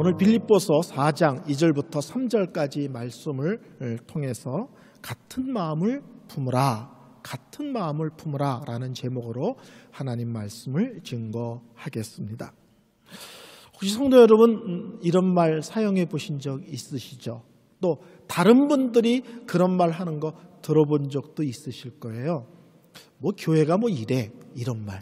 오늘 빌립보서 4장 2절부터 3절까지 말씀을 통해서 같은 마음을 품으라 라는 제목으로 하나님 말씀을 증거하겠습니다. 혹시 성도 여러분 이런 말 사용해 보신 적 있으시죠? 또 다른 분들이 그런 말 하는 거 들어본 적도 있으실 거예요. 뭐 교회가 뭐 이래, 이런 말.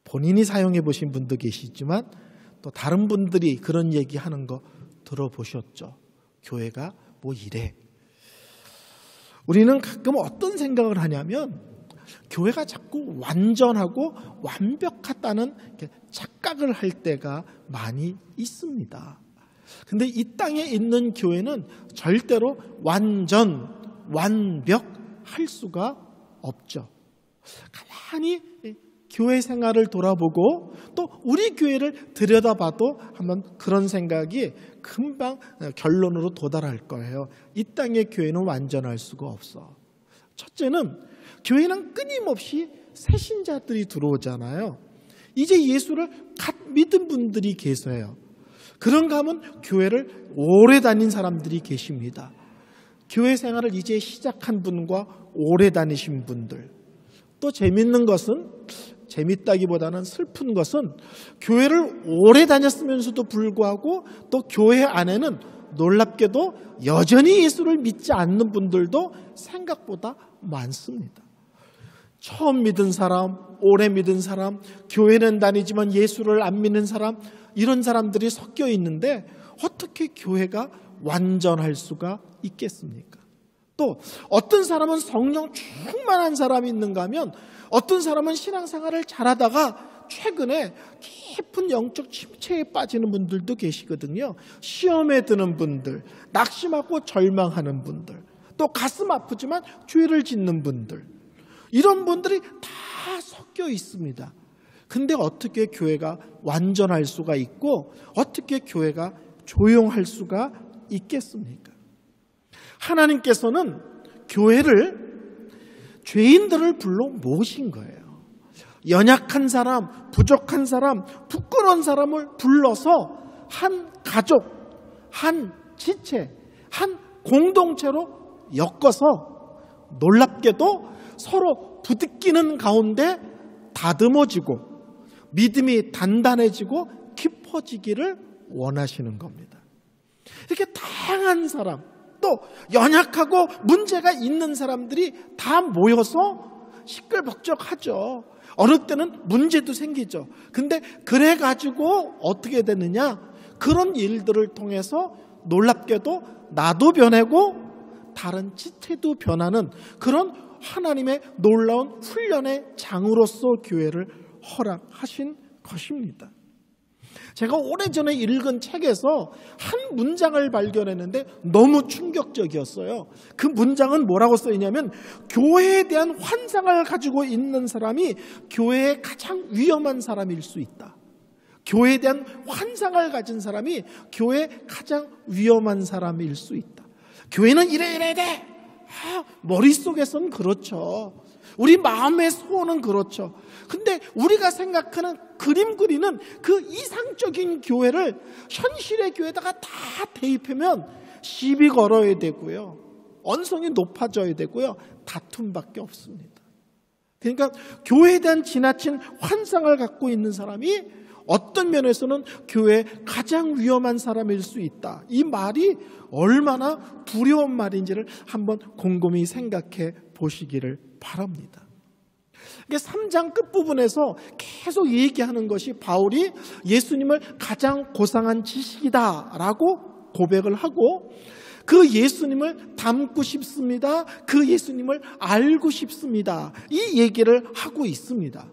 본인이 사용해 보신 분도 계시지만 또 다른 분들이 그런 얘기 하는 거 들어보셨죠? 교회가 뭐 이래. 우리는 가끔 어떤 생각을 하냐면 교회가 자꾸 완전하고 완벽하다는 착각을 할 때가 많이 있습니다. 근데 이 땅에 있는 교회는 절대로 완벽할 수가 없죠. 가만히 교회 생활을 돌아보고 또 우리 교회를 들여다봐도 한번 그런 생각이 금방 결론으로 도달할 거예요. 이 땅의 교회는 완전할 수가 없어. 첫째는 교회는 끊임없이 새신자들이 들어오잖아요. 이제 예수를 갓 믿은 분들이 계세요. 그런가 하면 교회를 오래 다닌 사람들이 계십니다. 교회 생활을 이제 시작한 분과 오래 다니신 분들. 또 재밌는 것은, 재밌다기보다는 슬픈 것은 교회를 오래 다녔으면서도 불구하고 또 교회 안에는 놀랍게도 여전히 예수를 믿지 않는 분들도 생각보다 많습니다. 처음 믿은 사람, 오래 믿은 사람, 교회는 다니지만 예수를 안 믿는 사람, 이런 사람들이 섞여 있는데 어떻게 교회가 완전할 수가 있겠습니까? 또 어떤 사람은 성령 충만한 사람이 있는가 하면 어떤 사람은 신앙생활을 잘하다가 최근에 깊은 영적 침체에 빠지는 분들도 계시거든요. 시험에 드는 분들, 낙심하고 절망하는 분들, 또 가슴 아프지만 죄를 짓는 분들, 이런 분들이 다 섞여 있습니다. 근데 어떻게 교회가 완전할 수가 있고 어떻게 교회가 조용할 수가 있겠습니까? 하나님께서는 교회를 죄인들을 불러 모으신 거예요. 연약한 사람, 부족한 사람, 부끄러운 사람을 불러서 한 가족, 한 지체, 한 공동체로 엮어서 놀랍게도 서로 부딪히는 가운데 다듬어지고 믿음이 단단해지고 깊어지기를 원하시는 겁니다. 이렇게 다양한 사람, 또 연약하고 문제가 있는 사람들이 다 모여서 시끌벅적하죠. 어느 때는 문제도 생기죠. 근데 그래가지고 어떻게 되느냐? 그런 일들을 통해서 놀랍게도 나도 변하고 다른 지체도 변하는 그런 하나님의 놀라운 훈련의 장으로서 교회를 허락하신 것입니다. 제가 오래전에 읽은 책에서 한 문장을 발견했는데 너무 충격적이었어요. 그 문장은 뭐라고 써있냐면 교회에 대한 환상을 가지고 있는 사람이 교회의 가장 위험한 사람일 수 있다. 교회에 대한 환상을 가진 사람이 교회의 가장 위험한 사람일 수 있다. 교회는 이래야 돼. 머릿속에서는 그렇죠. 우리 마음의 소원은 그렇죠. 근데 우리가 생각하는 그림 그리는 그 이상적인 교회를 현실의 교회에다가 다 대입하면 시비 걸어야 되고요. 언성이 높아져야 되고요. 다툼밖에 없습니다. 그러니까 교회에 대한 지나친 환상을 갖고 있는 사람이 어떤 면에서는 교회의 가장 위험한 사람일 수 있다. 이 말이 얼마나 두려운 말인지를 한번 곰곰이 생각해 보시기를 바랍니다. 3장 끝부분에서 계속 얘기하는 것이 바울이 예수님을 가장 고상한 지식이다라고 고백을 하고 그 예수님을 닮고 싶습니다. 그 예수님을 알고 싶습니다. 이 얘기를 하고 있습니다.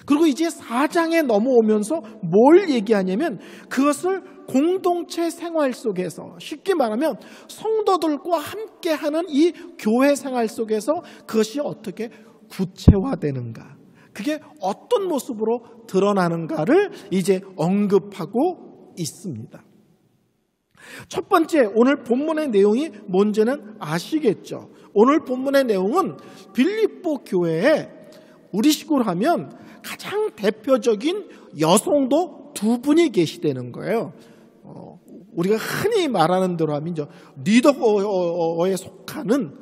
그리고 이제 4장에 넘어오면서 뭘 얘기하냐면 그것을 공동체 생활 속에서 쉽게 말하면 성도들과 함께하는 이 교회 생활 속에서 그것이 어떻게 구체화되는가, 그게 어떤 모습으로 드러나는가를 이제 언급하고 있습니다. 첫 번째, 오늘 본문의 내용이 뭔지는 아시겠죠? 오늘 본문의 내용은 빌립보 교회에 우리식으로 하면 가장 대표적인 여성도 두 분이 계시다는 거예요. 우리가 흔히 말하는 대로 하면 리더어에 속하는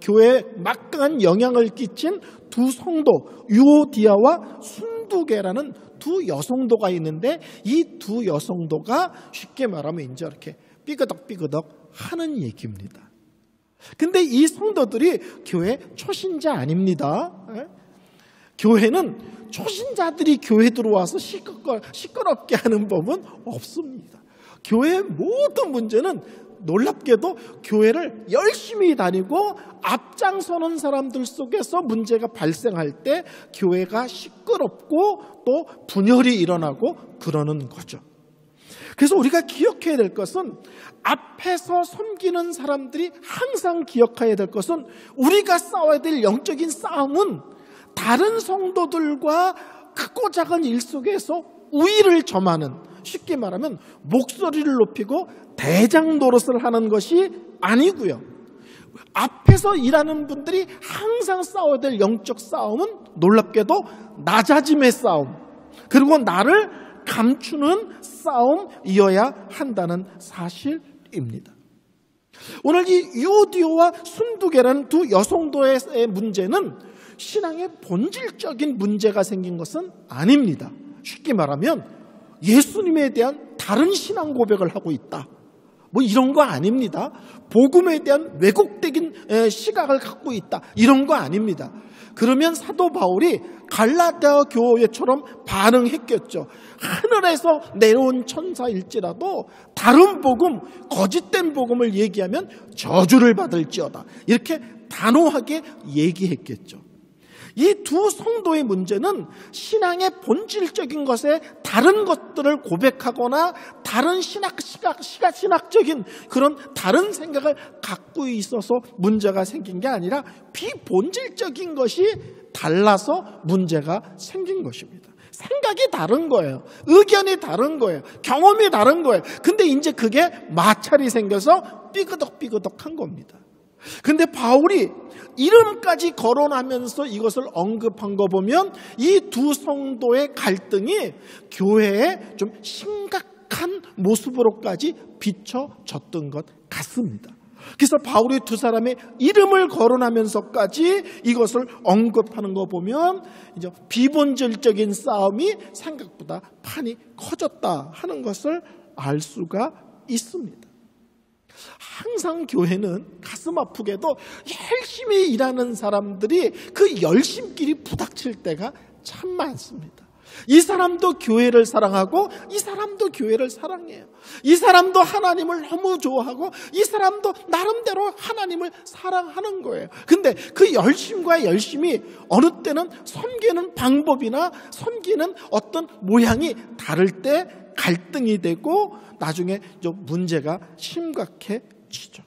교회에 막강한 영향을 끼친 두 성도 유오디아와 순두계라는 두 여성도가 있는데 이 두 여성도가 쉽게 말하면 이제 이렇게 삐그덕삐그덕 하는 얘기입니다. 근데 이 성도들이 교회 초신자 아닙니다. 교회는 초신자들이 교회 들어와서 시끄럽게 하는 법은 없습니다. 교회의 모든 문제는 놀랍게도 교회를 열심히 다니고 앞장서는 사람들 속에서 문제가 발생할 때 교회가 시끄럽고 또 분열이 일어나고 그러는 거죠. 그래서 우리가 기억해야 될 것은 앞에서 섬기는 사람들이 항상 기억해야 될 것은 우리가 싸워야 될 영적인 싸움은 다른 성도들과 크고 작은 일 속에서 우위를 점하는, 쉽게 말하면 목소리를 높이고 대장 노릇을 하는 것이 아니고요. 앞에서 일하는 분들이 항상 싸워야 될 영적 싸움은 놀랍게도 낮아짐의 싸움, 그리고 나를 감추는 싸움이어야 한다는 사실입니다. 오늘 이 유오디오와 순두계라는 두 여성도의 문제는 신앙의 본질적인 문제가 생긴 것은 아닙니다. 쉽게 말하면 예수님에 대한 다른 신앙 고백을 하고 있다, 뭐 이런 거 아닙니다. 복음에 대한 왜곡된 시각을 갖고 있다, 이런 거 아닙니다. 그러면 사도 바울이 갈라디아 교회처럼 반응했겠죠. 하늘에서 내려온 천사일지라도 다른 복음, 거짓된 복음을 얘기하면 저주를 받을지어다, 이렇게 단호하게 얘기했겠죠. 이 두 성도의 문제는 신앙의 본질적인 것에 다른 것들을 고백하거나 다른 신학적인 그런 다른 생각을 갖고 있어서 문제가 생긴 게 아니라 비본질적인 것이 달라서 문제가 생긴 것입니다. 생각이 다른 거예요. 의견이 다른 거예요. 경험이 다른 거예요. 근데 이제 그게 마찰이 생겨서 삐그덕삐그덕한 겁니다. 근데 바울이 이름까지 거론하면서 이것을 언급한 거 보면 이 두 성도의 갈등이 교회에 좀 심각한 모습으로까지 비춰졌던 것 같습니다. 그래서 바울이 두 사람의 이름을 거론하면서까지 이것을 언급하는 거 보면 이제 비본질적인 싸움이 생각보다 판이 커졌다 하는 것을 알 수가 있습니다. 항상 교회는 가슴 아프게도 열심히 일하는 사람들이 그 열심끼리 부닥칠 때가 참 많습니다. 이 사람도 교회를 사랑하고 이 사람도 교회를 사랑해요. 이 사람도 하나님을 너무 좋아하고 이 사람도 나름대로 하나님을 사랑하는 거예요. 근데 그 열심과 열심이 어느 때는 섬기는 방법이나 섬기는 어떤 모양이 다를 때 갈등이 되고 나중에 문제가 심각해지죠.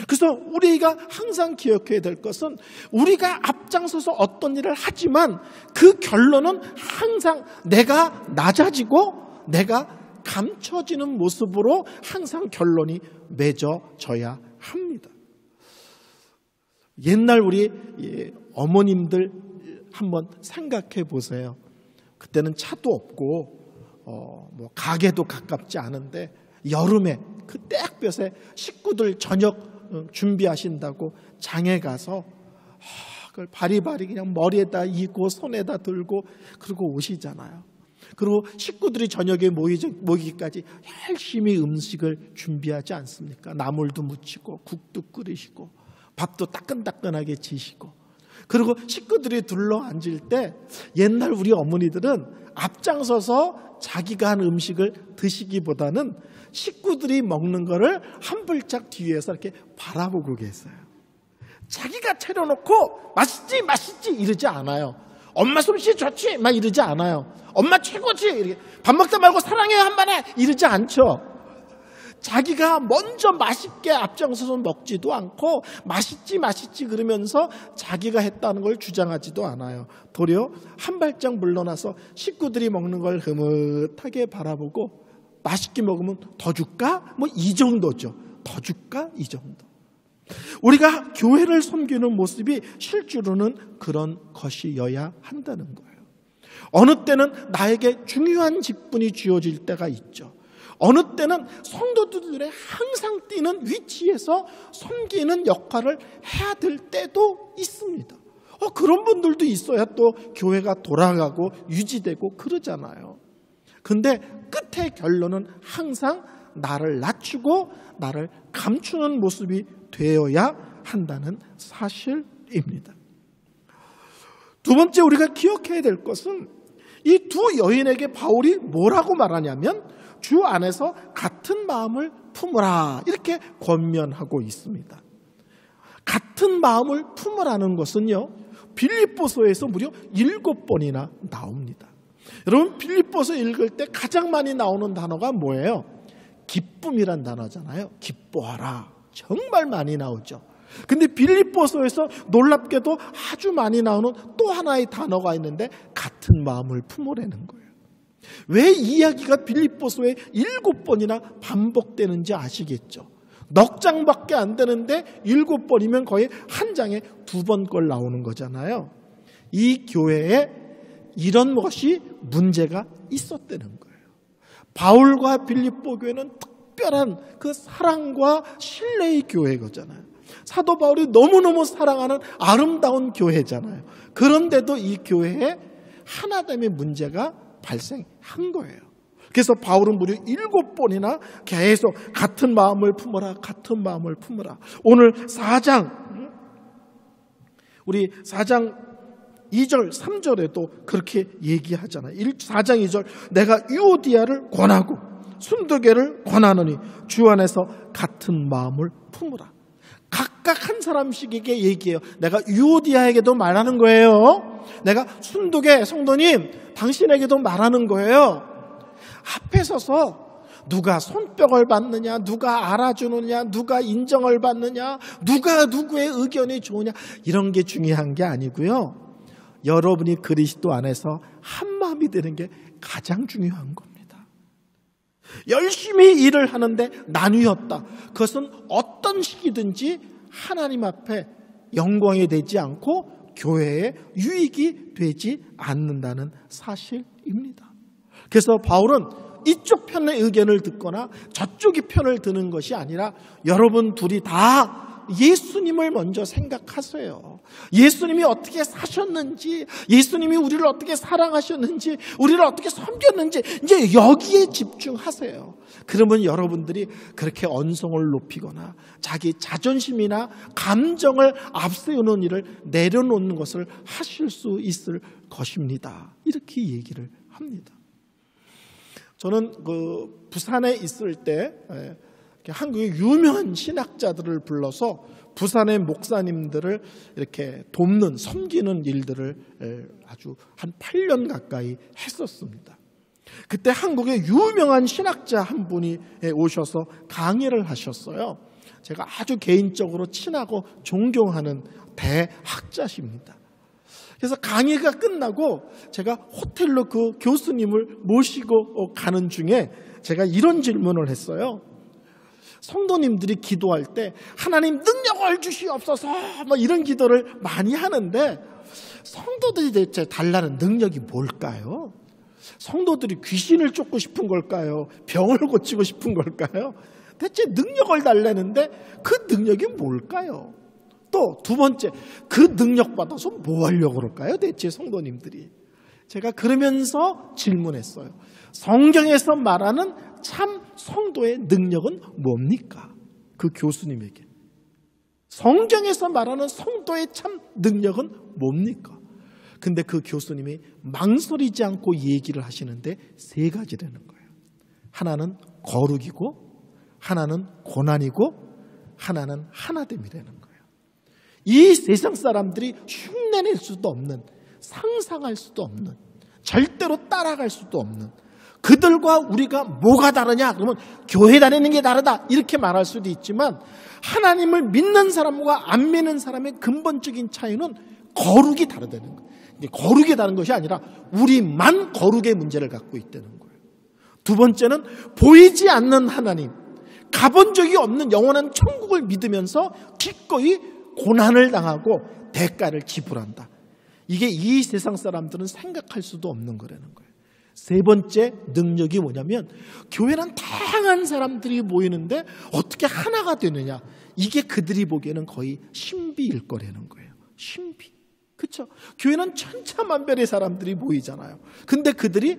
그래서 우리가 항상 기억해야 될 것은 우리가 앞장서서 어떤 일을 하지만 그 결론은 항상 내가 낮아지고 내가 감춰지는 모습으로 항상 결론이 맺어져야 합니다. 옛날 우리 어머님들 한번 생각해 보세요. 그때는 차도 없고 뭐 가게도 가깝지 않은데 여름에 그 땡볕에 식구들 저녁 준비하신다고 장에 가서 그걸 바리바리 그냥 머리에다 이고 손에다 들고 그러고 오시잖아요. 그리고 식구들이 저녁에 모이기까지 열심히 음식을 준비하지 않습니까? 나물도 무치고 국도 끓이시고 밥도 따끈따끈하게 지시고, 그리고 식구들이 둘러 앉을 때 옛날 우리 어머니들은 앞장서서 자기가 한 음식을 드시기보다는 식구들이 먹는 거를 한 발짝 뒤에서 이렇게 바라보고 계세요. 자기가 차려놓고 맛있지 맛있지 이러지 않아요. 엄마 솜씨 좋지 막 이러지 않아요. 엄마 최고지 이렇게 밥 먹다 말고 사랑해요 한마디 이러지 않죠. 자기가 먼저 맛있게 앞장서서 먹지도 않고 맛있지 그러면서 자기가 했다는 걸 주장하지도 않아요. 도리어 한 발짝 물러나서 식구들이 먹는 걸 흐뭇하게 바라보고 맛있게 먹으면 더 줄까? 뭐 이 정도죠. 더 줄까? 이 정도. 우리가 교회를 섬기는 모습이 실제로는 그런 것이어야 한다는 거예요. 어느 때는 나에게 중요한 직분이 주어질 때가 있죠. 어느 때는 성도들의 항상 뛰는 위치에서 섬기는 역할을 해야 될 때도 있습니다. 그런 분들도 있어야 또 교회가 돌아가고 유지되고 그러잖아요. 근데 끝의 결론은 항상 나를 낮추고 나를 감추는 모습이 되어야 한다는 사실입니다. 두 번째 우리가 기억해야 될 것은 이 두 여인에게 바울이 뭐라고 말하냐면 주 안에서 같은 마음을 품으라 이렇게 권면하고 있습니다. 같은 마음을 품으라는 것은요, 빌립보서에서 무려 7번이나 나옵니다. 여러분, 빌립보서 읽을 때 가장 많이 나오는 단어가 뭐예요? 기쁨이란 단어잖아요. 기뻐하라. 정말 많이 나오죠. 근데 빌립보서에서 놀랍게도 아주 많이 나오는 또 하나의 단어가 있는데 같은 마음을 품으라는 거예요. 왜 이야기가 빌립보서에 7번이나 반복되는지 아시겠죠? 넉 장밖에 안 되는데 7번이면 거의 한 장에 2번 걸 나오는 거잖아요. 이 교회에 이런 것이 문제가 있었다는 거예요. 바울과 빌립보 교회는 특별한 그 사랑과 신뢰의 교회거잖아요. 사도 바울이 너무너무 사랑하는 아름다운 교회잖아요. 그런데도 이 교회에 하나됨의 문제가 발생한 거예요. 그래서 바울은 무려 7번이나 계속 같은 마음을 품어라, 같은 마음을 품어라. 오늘 4장, 우리 4장 2절, 3절에도 그렇게 얘기하잖아요. 4장 2절, 내가 유오디아를 권하고 순두개를 권하노니 주 안에서 같은 마음을 품으라. 각각 한 사람씩에게 얘기해요. 내가 유오디아에게도 말하는 거예요. 내가 순두개 성도님 당신에게도 말하는 거예요. 앞에 서서 누가 손뼉을 받느냐, 누가 알아주느냐, 누가 인정을 받느냐, 누가 누구의 의견이 좋으냐, 이런 게 중요한 게 아니고요. 여러분이 그리스도 안에서 한 마음이 되는 게 가장 중요한 겁니다. 열심히 일을 하는데 나뉘었다. 그것은 어떤 식이든지 하나님 앞에 영광이 되지 않고 교회에 유익이 되지 않는다는 사실입니다. 그래서 바울은 이쪽 편의 의견을 듣거나 저쪽의 편을 드는 것이 아니라 여러분 둘이 다 예수님을 먼저 생각하세요. 예수님이 어떻게 사셨는지, 예수님이 우리를 어떻게 사랑하셨는지, 우리를 어떻게 섬겼는지 이제 여기에 집중하세요. 그러면 여러분들이 그렇게 언성을 높이거나 자기 자존심이나 감정을 앞세우는 일을 내려놓는 것을 하실 수 있을 것입니다. 이렇게 얘기를 합니다. 저는 부산에 있을 때 한국의 유명한 신학자들을 불러서 부산의 목사님들을 이렇게 돕는, 섬기는 일들을 아주 한 8년 가까이 했었습니다. 그때 한국의 유명한 신학자 한 분이 오셔서 강의를 하셨어요. 제가 아주 개인적으로 친하고 존경하는 대학자십니다. 그래서 강의가 끝나고 제가 호텔로 그 교수님을 모시고 가는 중에 제가 이런 질문을 했어요. 성도님들이 기도할 때 하나님 능력을 주시옵소서 뭐 이런 기도를 많이 하는데 성도들이 대체 달라는 능력이 뭘까요? 성도들이 귀신을 쫓고 싶은 걸까요? 병을 고치고 싶은 걸까요? 대체 능력을 달라는데 그 능력이 뭘까요? 또 두 번째, 그 능력 받아서 뭐 하려고 그럴까요? 대체 성도님들이. 제가 그러면서 질문했어요. 성경에서 말하는 참 성도의 능력은 뭡니까? 그 교수님에게. 성경에서 말하는 성도의 참 능력은 뭡니까? 근데 그 교수님이 망설이지 않고 얘기를 하시는데 3가지라는 거예요. 하나는 거룩이고, 하나는 고난이고, 하나는 하나됨이라는 거예요. 이 세상 사람들이 흉내낼 수도 없는, 상상할 수도 없는, 절대로 따라갈 수도 없는, 그들과 우리가 뭐가 다르냐? 그러면 교회 다니는 게 다르다 이렇게 말할 수도 있지만 하나님을 믿는 사람과 안 믿는 사람의 근본적인 차이는 거룩이 다르다는 거예요. 거룩이 다른 것이 아니라 우리만 거룩의 문제를 갖고 있다는 거예요. 두 번째는 보이지 않는 하나님, 가본 적이 없는 영원한 천국을 믿으면서 기꺼이 고난을 당하고 대가를 지불한다. 이게 이 세상 사람들은 생각할 수도 없는 거라는 거예요. 세 번째 능력이 뭐냐면 교회는 다양한 사람들이 모이는데 어떻게 하나가 되느냐. 이게 그들이 보기에는 거의 신비일 거라는 거예요. 신비. 그렇죠? 교회는 천차만별의 사람들이 모이잖아요. 근데 그들이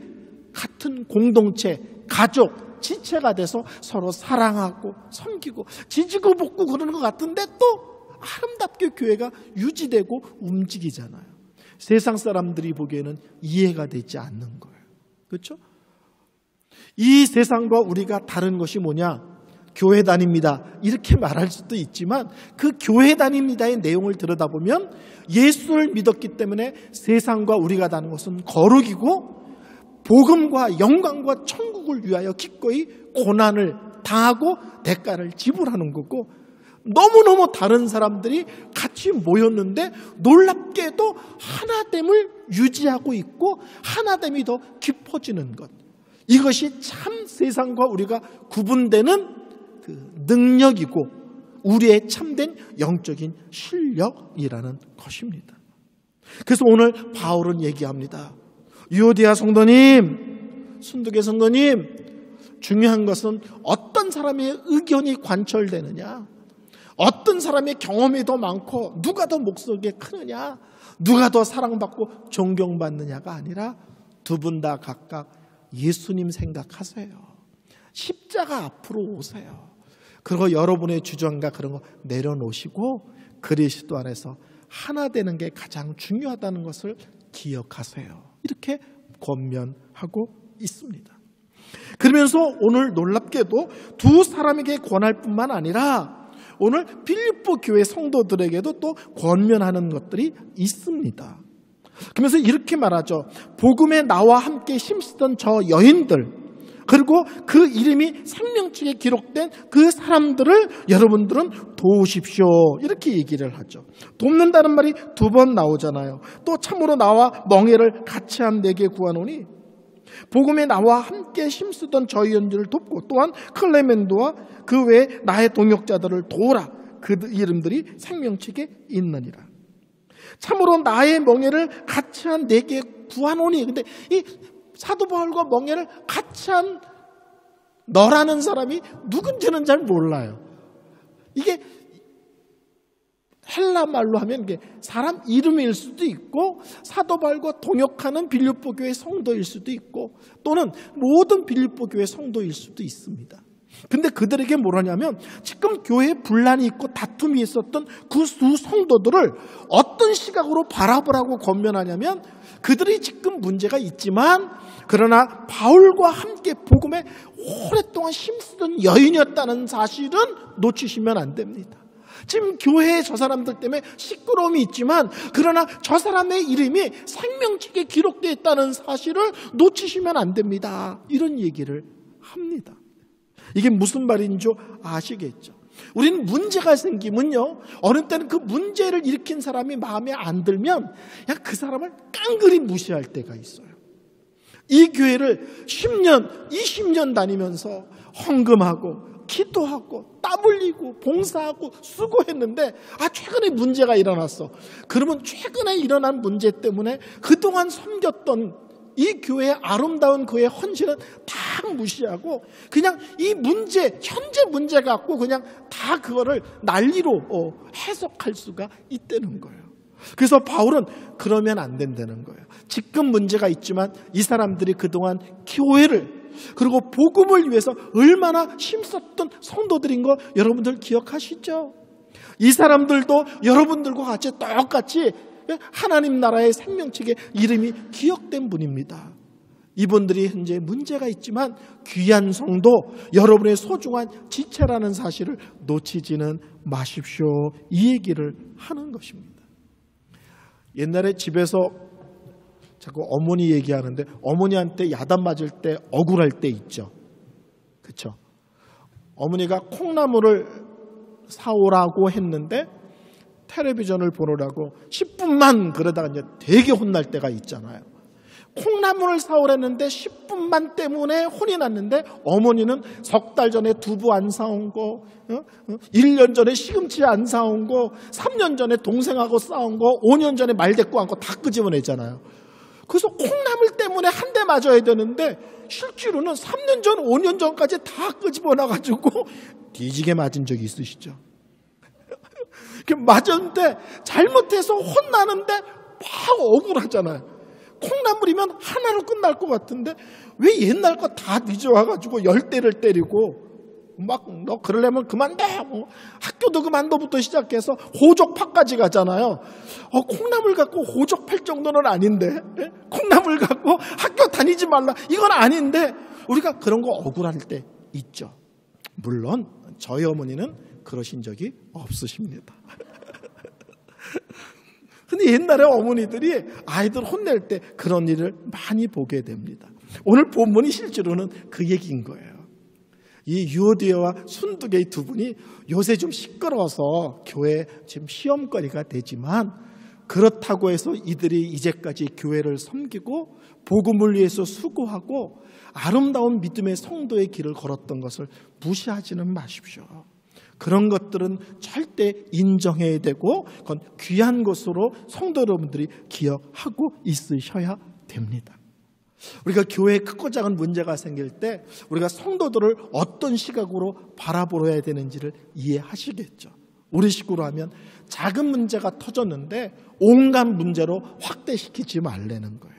같은 공동체, 가족, 지체가 돼서 서로 사랑하고 섬기고 지지고 볶고 그러는 것 같은데 또 아름답게 교회가 유지되고 움직이잖아요. 세상 사람들이 보기에는 이해가 되지 않는 거예요. 그렇죠? 이 세상과 우리가 다른 것이 뭐냐? 교회 다닙니다. 이렇게 말할 수도 있지만 그 교회 다닙니다의 내용을 들여다보면 예수를 믿었기 때문에 세상과 우리가 다른 것은 거룩이고 복음과 영광과 천국을 위하여 기꺼이 고난을 당하고 대가를 지불하는 거고 너무너무 다른 사람들이 같이 모였는데 놀랍게도 하나됨을 유지하고 있고 하나됨이 더 깊어지는 것. 이것이 참 세상과 우리가 구분되는 그 능력이고 우리의 참된 영적인 실력이라는 것입니다. 그래서 오늘 바울은 얘기합니다. 유오디아 성도님, 순두계 성도님, 중요한 것은 어떤 사람의 의견이 관철되느냐, 어떤 사람의 경험이 더 많고 누가 더 목소리가 크느냐, 누가 더 사랑받고 존경받느냐가 아니라 두 분 다 각각 예수님 생각하세요. 십자가 앞으로 오세요. 그리고 여러분의 주장과 그런 거 내려놓으시고 그리스도 안에서 하나 되는 게 가장 중요하다는 것을 기억하세요. 이렇게 권면하고 있습니다. 그러면서 오늘 놀랍게도 두 사람에게 권할 뿐만 아니라 오늘 빌립보 교회 성도들에게도 또 권면하는 것들이 있습니다. 그러면서 이렇게 말하죠. 복음에 나와 함께 힘쓰던 저 여인들, 그리고 그 이름이 생명책에 기록된 그 사람들을 여러분들은 도우십시오. 이렇게 얘기를 하죠. 돕는다는 말이 두 번 나오잖아요. 또 참으로 나와 멍에를 같이 한 내게 구하노니 복음에 나와 함께 힘쓰던 저희 연주를 돕고 또한 클레멘도와 그 외에 나의 동역자들을 도우라. 그 이름들이 생명책에 있느니라. 참으로 나의 멍에를 같이 한 내게 구하노니. 근데 이 사도 바울과 멍에를 같이 한 너라는 사람이 누군지는 잘 몰라요. 이게 헬라 말로 하면 이게 사람 이름일 수도 있고 사도 바울과 동역하는 빌립보 교회 성도일 수도 있고 또는 모든 빌립보 교회 성도일 수도 있습니다. 근데 그들에게 뭐라냐면 지금 교회에 분란이 있고 다툼이 있었던 그 두 성도들을 어떤 시각으로 바라보라고 권면하냐면 그들이 지금 문제가 있지만 그러나 바울과 함께 복음에 오랫동안 힘쓰던 여인이었다는 사실은 놓치시면 안 됩니다. 지금 교회에 저 사람들 때문에 시끄러움이 있지만 그러나 저 사람의 이름이 생명책에 기록되어 있다는 사실을 놓치시면 안 됩니다. 이런 얘기를 합니다. 이게 무슨 말인 줄 아시겠죠? 우리는 문제가 생기면요, 어느 때는 그 문제를 일으킨 사람이 마음에 안 들면 그냥 그 사람을 깡그리 무시할 때가 있어요. 이 교회를 10년, 20년 다니면서 헌금하고 기도하고 땀 흘리고 봉사하고 수고했는데 최근에 문제가 일어났어. 그러면 최근에 일어난 문제 때문에 그동안 섬겼던 이 교회의 아름다운 그의 헌신은 다 무시하고 그냥 이 문제, 현재 문제 갖고 그냥 다 그거를 난리로 해석할 수가 있다는 거예요. 그래서 바울은 그러면 안 된다는 거예요. 지금 문제가 있지만 이 사람들이 그동안 교회를 그리고 복음을 위해서 얼마나 힘썼던 성도들인 거 여러분들 기억하시죠? 이 사람들도 여러분들과 같이 똑같이 하나님 나라의 생명책에 이름이 기억된 분입니다. 이분들이 현재 문제가 있지만 귀한 성도, 여러분의 소중한 지체라는 사실을 놓치지는 마십시오. 이 얘기를 하는 것입니다. 옛날에 집에서 자꾸 어머니 얘기하는데 어머니한테 야단 맞을 때 억울할 때 있죠. 그렇죠? 어머니가 콩나물을 사오라고 했는데 텔레비전을 보느라고 10분만 그러다가 이제 되게 혼날 때가 있잖아요. 콩나물을 사오랬는데 10분만 때문에 혼이 났는데 어머니는 석 달 전에 두부 안 사온 거, 1년 전에 시금치 안 사온 거, 3년 전에 동생하고 싸운 거, 5년 전에 말 데리고 한 거 다 끄집어내잖아요. 그래서 콩나물 때문에 때문에 한 대 맞아야 되는데 실제로는 3년 전, 5년 전까지 다 끄집어놔가지고 뒤지게 맞은 적이 있으시죠? 맞았는데 잘못해서 혼나는데 막 억울하잖아요. 콩나물이면 하나로 끝날 것 같은데 왜 옛날 거 다 늦어와가지고 10대를 때리고 막 너 그러려면 그만둬 뭐 학교도 그만둬부터 시작해서 호적파까지 가잖아요. 콩나물 갖고 호적팔 정도는 아닌데 콩나물 갖고 학교 다니지 말라 이건 아닌데 우리가 그런 거 억울할 때 있죠. 물론 저희 어머니는 그러신 적이 없으십니다. 근데 옛날에 어머니들이 아이들 혼낼 때 그런 일을 많이 보게 됩니다. 오늘 본문이 실제로는 그 얘기인 거예요. 이 유오디아와 순두계 두 분이 요새 좀 시끄러워서 교회 지금 시험거리가 되지만 그렇다고 해서 이들이 이제까지 교회를 섬기고 복음을 위해서 수고하고 아름다운 믿음의 성도의 길을 걸었던 것을 무시하지는 마십시오. 그런 것들은 절대 인정해야 되고 그건 귀한 것으로 성도 여러분들이 기억하고 있으셔야 됩니다. 우리가 교회에 크고 작은 문제가 생길 때 우리가 성도들을 어떤 시각으로 바라보아야 되는지를 이해하시겠죠. 우리 식으로 하면 작은 문제가 터졌는데 온갖 문제로 확대시키지 말라는 거예요.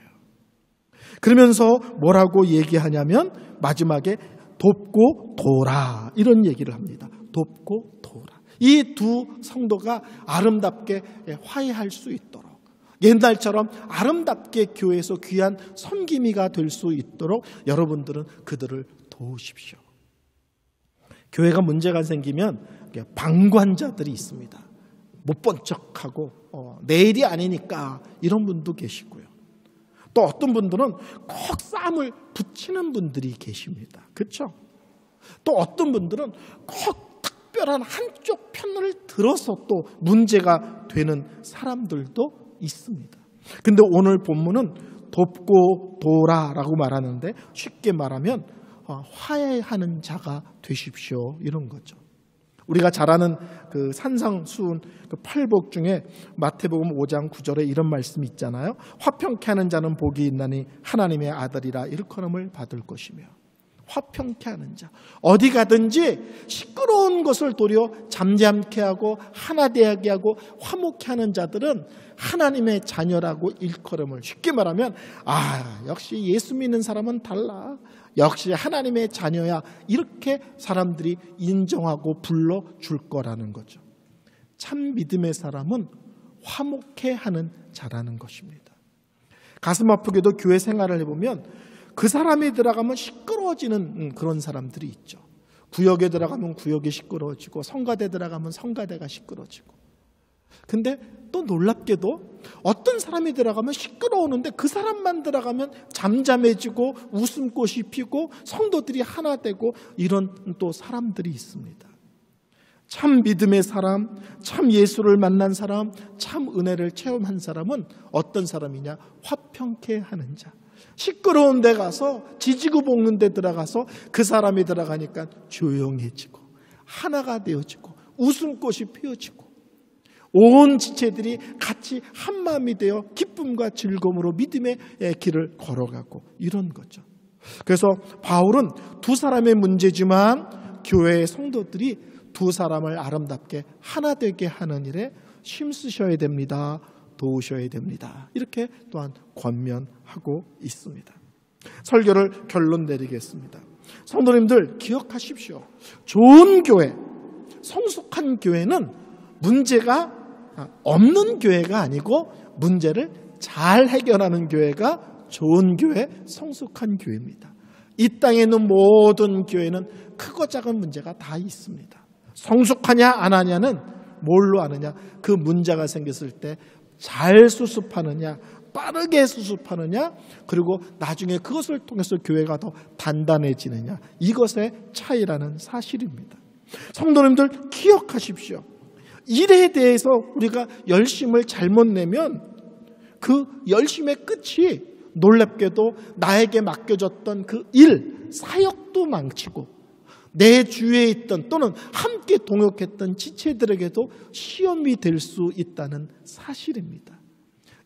그러면서 뭐라고 얘기하냐면 마지막에 돕고 도라 이런 얘기를 합니다. 돕고 도라. 이 두 성도가 아름답게 화해할 수 있도록 옛날처럼 아름답게 교회에서 귀한 섬김이가 될 수 있도록 여러분들은 그들을 도우십시오. 교회가 문제가 생기면 방관자들이 있습니다. 못 본 척하고 내일이 아니니까 이런 분도 계시고요. 또 어떤 분들은 꼭 싸움을 붙이는 분들이 계십니다. 그렇죠? 또 어떤 분들은 꼭 특별한 한쪽 편을 들어서 또 문제가 되는 사람들도 있습니다. 근데 오늘 본문은 돕고 도라라고 말하는데 쉽게 말하면 화해하는 자가 되십시오 이런 거죠. 우리가 잘 아는 그 산상수훈 그 팔복 중에 마태복음 5장 9절에 이런 말씀이 있잖아요. 화평케 하는 자는 복이 있나니 하나님의 아들이라 일컬음을 받을 것이며. 화평케 하는 자, 어디 가든지 시끄러운 것을 도리어 잠잠케 하고 하나되게 하고 화목케 하는 자들은 하나님의 자녀라고 일컬음을, 쉽게 말하면 역시 예수 믿는 사람은 달라, 역시 하나님의 자녀야, 이렇게 사람들이 인정하고 불러줄 거라는 거죠. 참 믿음의 사람은 화목케 하는 자라는 것입니다. 가슴 아프게도 교회 생활을 해보면 그 사람이 들어가면 시끄러워지는 그런 사람들이 있죠. 구역에 들어가면 구역이 시끄러워지고 성가대 들어가면 성가대가 시끄러워지고. 근데 또 놀랍게도 어떤 사람이 들어가면 시끄러우는데 그 사람만 들어가면 잠잠해지고 웃음꽃이 피고 성도들이 하나 되고 이런 또 사람들이 있습니다. 참 믿음의 사람, 참 예수를 만난 사람, 참 은혜를 체험한 사람은 어떤 사람이냐? 화평케 하는 자. 시끄러운 데 가서 지지고 볶는 데 들어가서 그 사람이 들어가니까 조용해지고 하나가 되어지고 웃음꽃이 피어지고 온 지체들이 같이 한마음이 되어 기쁨과 즐거움으로 믿음의 길을 걸어가고 이런 거죠. 그래서 바울은 두 사람의 문제지만 교회의 성도들이 두 사람을 아름답게 하나 되게 하는 일에 힘쓰셔야 됩니다. 도우셔야 됩니다. 이렇게 또한 권면하고 있습니다. 설교를 결론 내리겠습니다. 성도님들 기억하십시오. 좋은 교회, 성숙한 교회는 문제가 없는 교회가 아니고 문제를 잘 해결하는 교회가 좋은 교회, 성숙한 교회입니다. 이 땅에 있는 모든 교회는 크고 작은 문제가 다 있습니다. 성숙하냐 안 하냐는 뭘로 아느냐? 그 문제가 생겼을 때 잘 수습하느냐, 빠르게 수습하느냐, 그리고 나중에 그것을 통해서 교회가 더 단단해지느냐, 이것의 차이라는 사실입니다. 성도님들 기억하십시오. 일에 대해서 우리가 열심을 잘못 내면 그 열심의 끝이 놀랍게도 나에게 맡겨졌던 그 일, 사역도 망치고 내 주위에 있던 또는 함께 동역했던 지체들에게도 시험이 될 수 있다는 사실입니다.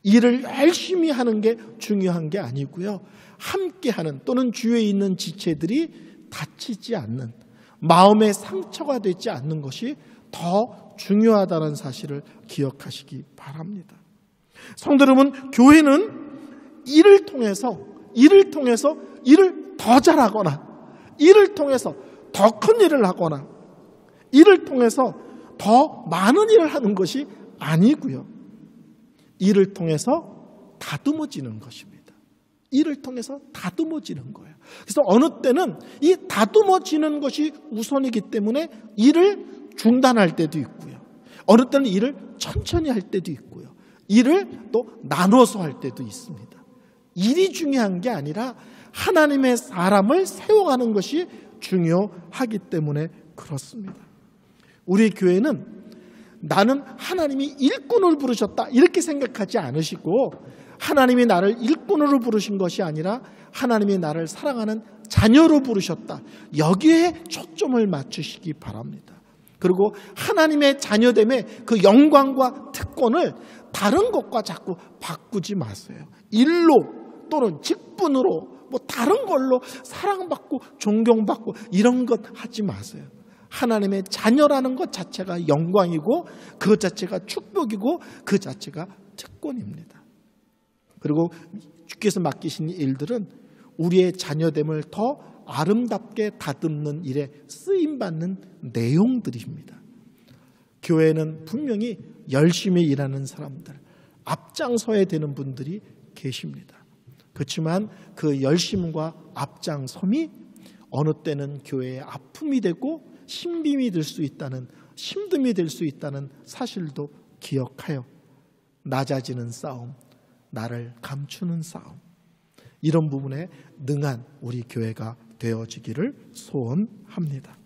일을 열심히 하는 게 중요한 게 아니고요. 함께하는 또는 주위에 있는 지체들이 다치지 않는, 마음의 상처가 되지 않는 것이 더 중요하다는 사실을 기억하시기 바랍니다. 성도 여러분, 교회는 일을 통해서 일을 더 잘하거나, 일을 통해서 더 큰 일을 하거나, 일을 통해서 더 많은 일을 하는 것이 아니고요. 일을 통해서 다듬어지는 것입니다. 일을 통해서 다듬어지는 거예요. 그래서 어느 때는 이 다듬어지는 것이 우선이기 때문에 일을 중단할 때도 있고요. 어느 때는 일을 천천히 할 때도 있고요. 일을 또 나눠서 할 때도 있습니다. 일이 중요한 게 아니라 하나님의 사람을 세워가는 것이 중요하기 때문에 그렇습니다. 우리 교회는 나는 하나님이 일꾼을 부르셨다 이렇게 생각하지 않으시고, 하나님이 나를 일꾼으로 부르신 것이 아니라 하나님이 나를 사랑하는 자녀로 부르셨다, 여기에 초점을 맞추시기 바랍니다. 그리고 하나님의 자녀됨의 그 영광과 특권을 다른 것과 자꾸 바꾸지 마세요. 일로 또는 직분으로 뭐 다른 걸로 사랑받고 존경받고 이런 것 하지 마세요. 하나님의 자녀라는 것 자체가 영광이고, 그 자체가 축복이고, 그 자체가 특권입니다. 그리고 주께서 맡기신 일들은 우리의 자녀됨을 더 아름답게 다듬는 일에 쓰임받는 내용들입니다. 교회는 분명히 열심히 일하는 사람들, 앞장서야 되는 분들이 계십니다. 그렇지만 그 열심과 앞장섬이 어느 때는 교회의 아픔이 되고 신빔이 될 수 있다는, 힘듦이 될 수 있다는 사실도 기억하여 낮아지는 싸움, 나를 감추는 싸움, 이런 부분에 능한 우리 교회가 되어지기를 소원합니다.